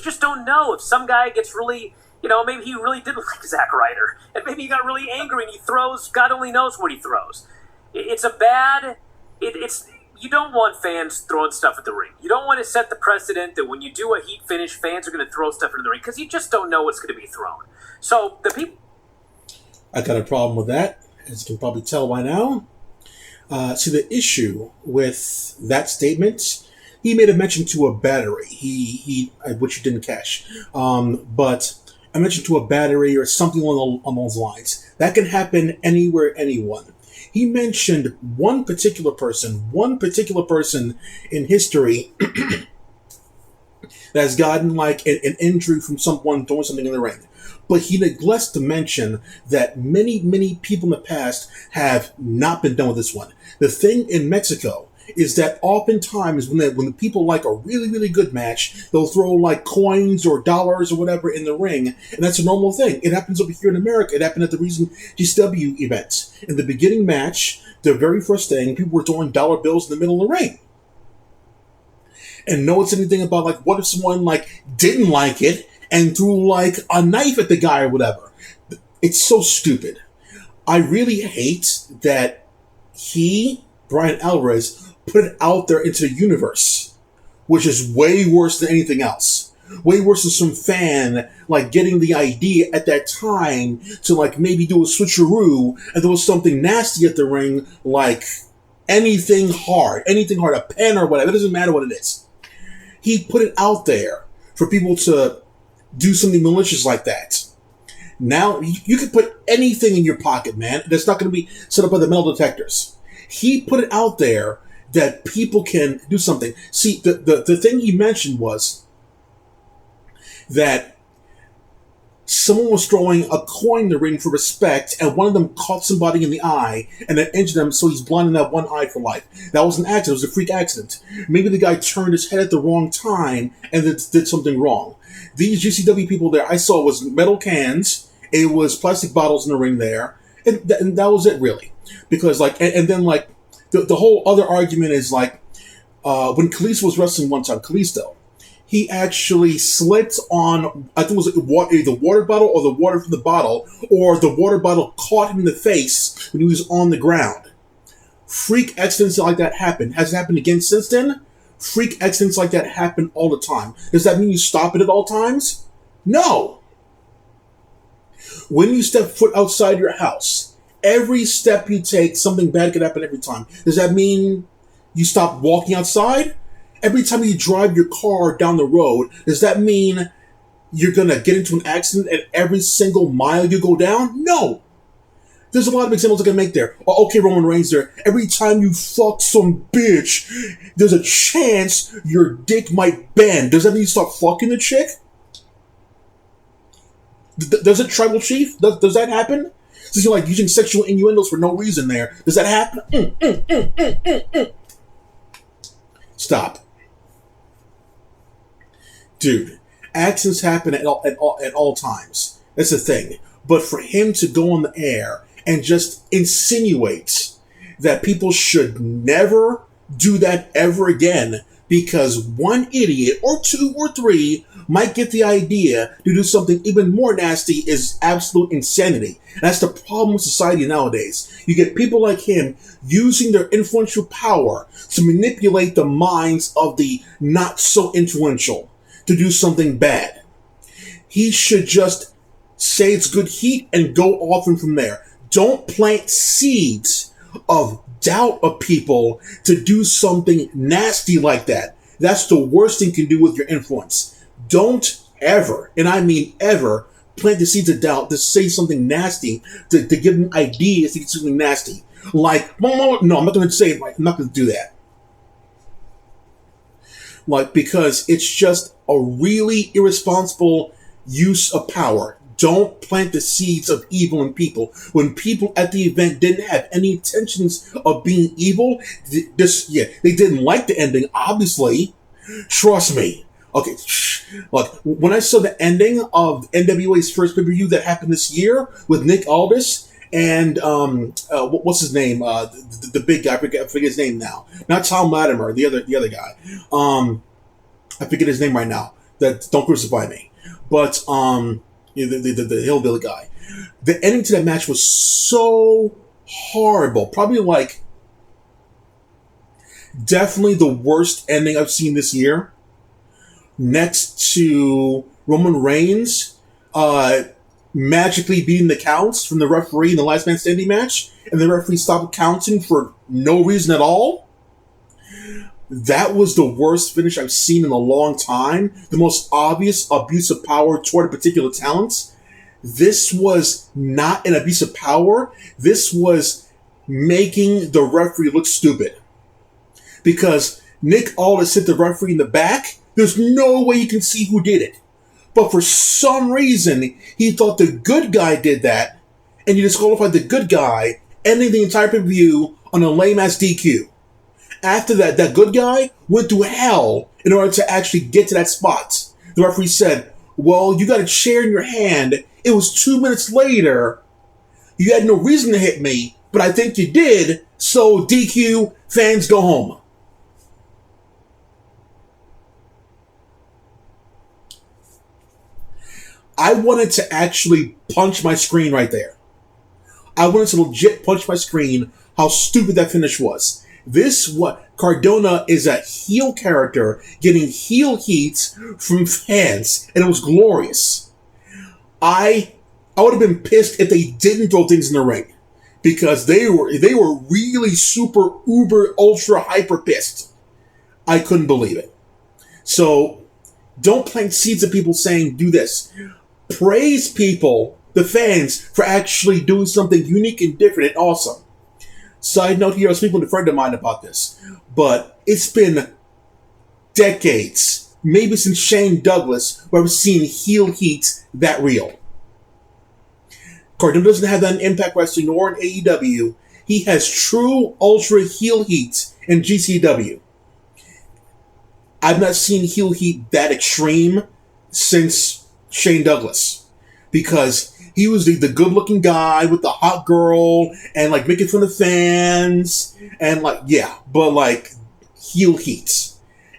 you just don't know if some guy gets really, maybe he really didn't like Zack Ryder, and maybe he got really angry and he throws, God only knows what he throws. It's you don't want fans throwing stuff at the ring. You don't want to set the precedent that when you do a heat finish, fans are going to throw stuff into the ring, because you just don't know what's going to be thrown. So the people... I got a problem with that, as you can probably tell by now. See, the issue with that statement, he made a mention to a battery, which you didn't catch. But I mentioned to a battery or something along those lines. That can happen anywhere, anyone. He mentioned one particular person in history that has gotten like an injury from someone doing something in the ring. But he neglects to mention that many, many people in the past have not been done with this one. The thing in Mexico is that oftentimes when the people like a really, really good match, they'll throw like coins or dollars or whatever in the ring, and that's a normal thing. It happens over here in America. It happened at the recent GCW event. In the beginning match, the very first thing, people were throwing dollar bills in the middle of the ring. And no one's anything about like, what if someone like didn't like it and threw like a knife at the guy or whatever? It's so stupid. I really hate that Bryan Alverez, put it out there into the universe, which is way worse than anything else. Way worse than some fan like getting the idea at that time to like maybe do a switcheroo and throw something nasty at the ring, like anything hard, a pen or whatever. It doesn't matter what it is. He put it out there for people to do something malicious like that. Now you can put anything in your pocket, man. That's not going to be set up by the metal detectors. He put it out there that people can do something. See, the thing he mentioned was that someone was throwing a coin in the ring for respect, and one of them caught somebody in the eye, and it injured him, so he's blind in that one eye for life. That was an accident. It was a freak accident. Maybe the guy turned his head at the wrong time and did something wrong. These GCW people there, I saw was metal cans, it was plastic bottles in the ring there, and that was it, really. Because, like, and then, like, the whole other argument is, like, when Kalisto was wrestling one time, he actually slipped on, I think it was either the water bottle or the water from the bottle, or the water bottle caught him in the face when he was on the ground. Freak accidents like that happen. Has it happened again since then? Freak accidents like that happen all the time. Does that mean you stop it at all times? No. When you step foot outside your house, every step you take, something bad could happen every time. Does that mean you stop walking outside? Every time you drive your car down the road, does that mean you're going to get into an accident at every single mile you go down? No. There's a lot of examples I can make there. Okay, Roman Reigns there. Every time you fuck some bitch, there's a chance your dick might bend. Does that mean you stop fucking the chick? Does it, Tribal Chief? Does that happen? Since you're like using sexual innuendos for no reason there. Does that happen? Stop. Dude, accidents happen at all times. That's the thing. But for him to go on the air and just insinuate that people should never do that ever again because one idiot or two or three might get the idea to do something even more nasty is absolute insanity. And that's the problem with society nowadays. You get people like him using their influential power to manipulate the minds of the not so influential to do something bad. He should just say it's good heat and go off and from there. Don't plant seeds of doubt of people to do something nasty like that. That's the worst thing you can do with your influence. Don't ever, and I mean ever, plant the seeds of doubt to say something nasty, to give them ideas to get something nasty. Like, no, I'm not going to say it right. I'm not going to do that. Like, because it's just a really irresponsible use of power. Don't plant the seeds of evil in people. When people at the event didn't have any intentions of being evil, they didn't like the ending, obviously. Trust me. Okay, look, when I saw the ending of NWA's first pay-per-view that happened this year with Nick Aldis and, what's his name? The big guy, I forget his name now. Not Tom Latimer, the other guy. I forget his name right now. That don't crucify me. But the hillbilly guy. The ending to that match was so horrible. Probably like definitely the worst ending I've seen this year. Next to Roman Reigns magically beating the counts from the referee in the last man standing match, and the referee stopped counting for no reason at all. That was the worst finish I've seen in a long time. The most obvious abuse of power toward a particular talent. This was not an abuse of power. This was making the referee look stupid. Because Nick Aldis hit the referee in the back. There's no way you can see who did it. But for some reason, he thought the good guy did that, and he disqualified the good guy, ending the entire pay-per-view on a lame-ass DQ. After that, that good guy went through hell in order to actually get to that spot. The referee said, well, you got a chair in your hand. It was 2 minutes later. You had no reason to hit me, but I think you did, so DQ, fans go home. I wanted to actually punch my screen right there. I wanted to legit punch my screen how stupid that finish was. Cardona is a heel character getting heel heat from fans, and it was glorious. I would have been pissed if they didn't throw things in the ring, because they were really super uber ultra hyper pissed. I couldn't believe it. So don't plant seeds of people saying do this. Praise people, the fans, for actually doing something unique and different and awesome. Side note here, I was speaking with a friend of mine about this, but it's been decades, maybe since Shane Douglas, where I've seen heel heat that real. Cardona doesn't have that in Impact Wrestling or in AEW. He has true ultra heel heat in GCW. I've not seen heel heat that extreme since Shane Douglas, because he was the good-looking guy with the hot girl and like making fun of fans and like but like heel heat,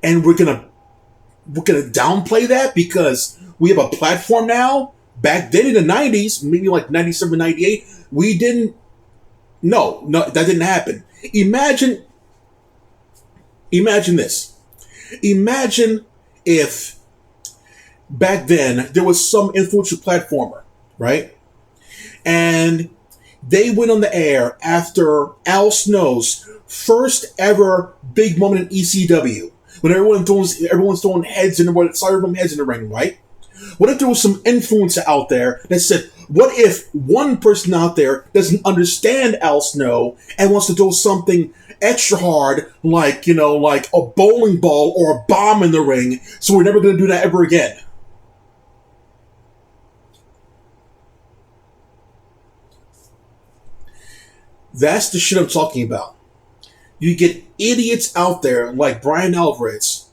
and we're gonna downplay that because we have a platform now. Back then in the 90s, maybe like 97, 98, we didn't. No, that didn't happen. Imagine this. Imagine if back then there was some influential platformer, right? And they went on the air after Al Snow's first ever big moment in ECW, when everyone's throwing heads in the styrofoam heads in the ring, right? What if there was some influencer out there that said, what if one person out there doesn't understand Al Snow and wants to throw something extra hard, like a bowling ball or a bomb in the ring, so we're never going to do that ever again? That's the shit I'm talking about. You get idiots out there like Bryan Alverez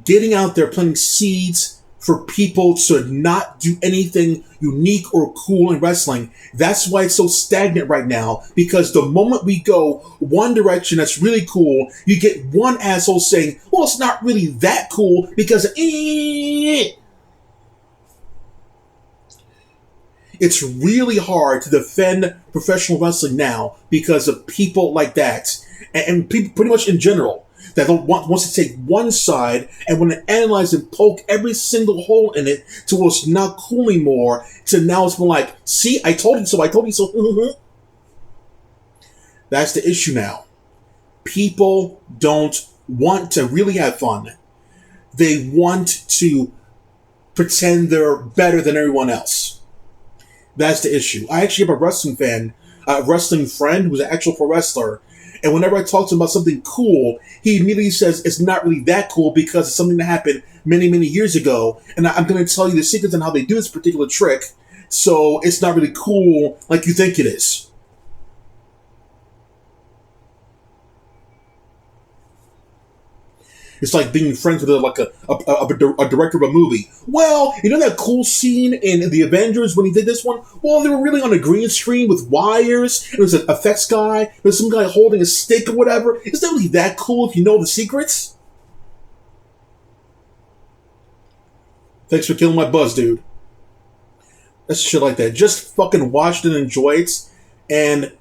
getting out there planting seeds for people to not do anything unique or cool in wrestling. That's why it's so stagnant right now, because the moment we go one direction that's really cool, you get one asshole saying, well, it's not really that cool because it's really hard to defend professional wrestling now because of people like that, and people pretty much in general that wants to take one side and want to analyze and poke every single hole in it to where it's not cool anymore, to now it's been like, see, I told you so, That's the issue now. People don't want to really have fun. They want to pretend they're better than everyone else. That's the issue. I actually have a wrestling friend who's an actual pro wrestler, and whenever I talk to him about something cool, he immediately says it's not really that cool because it's something that happened many, many years ago, and I'm going to tell you the secrets on how they do this particular trick, so it's not really cool like you think it is. It's like being friends with a director of a movie. Well, you know that cool scene in The Avengers when he did this one? Well, they were really on a green screen with wires. There was an effects guy. There was some guy holding a stick or whatever. It's not really that cool if you know the secrets. Thanks for killing my buzz, dude. That's shit like that. Just fucking watch it and enjoy it, and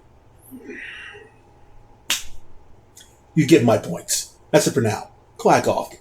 you get my points. That's it for now. Clack off.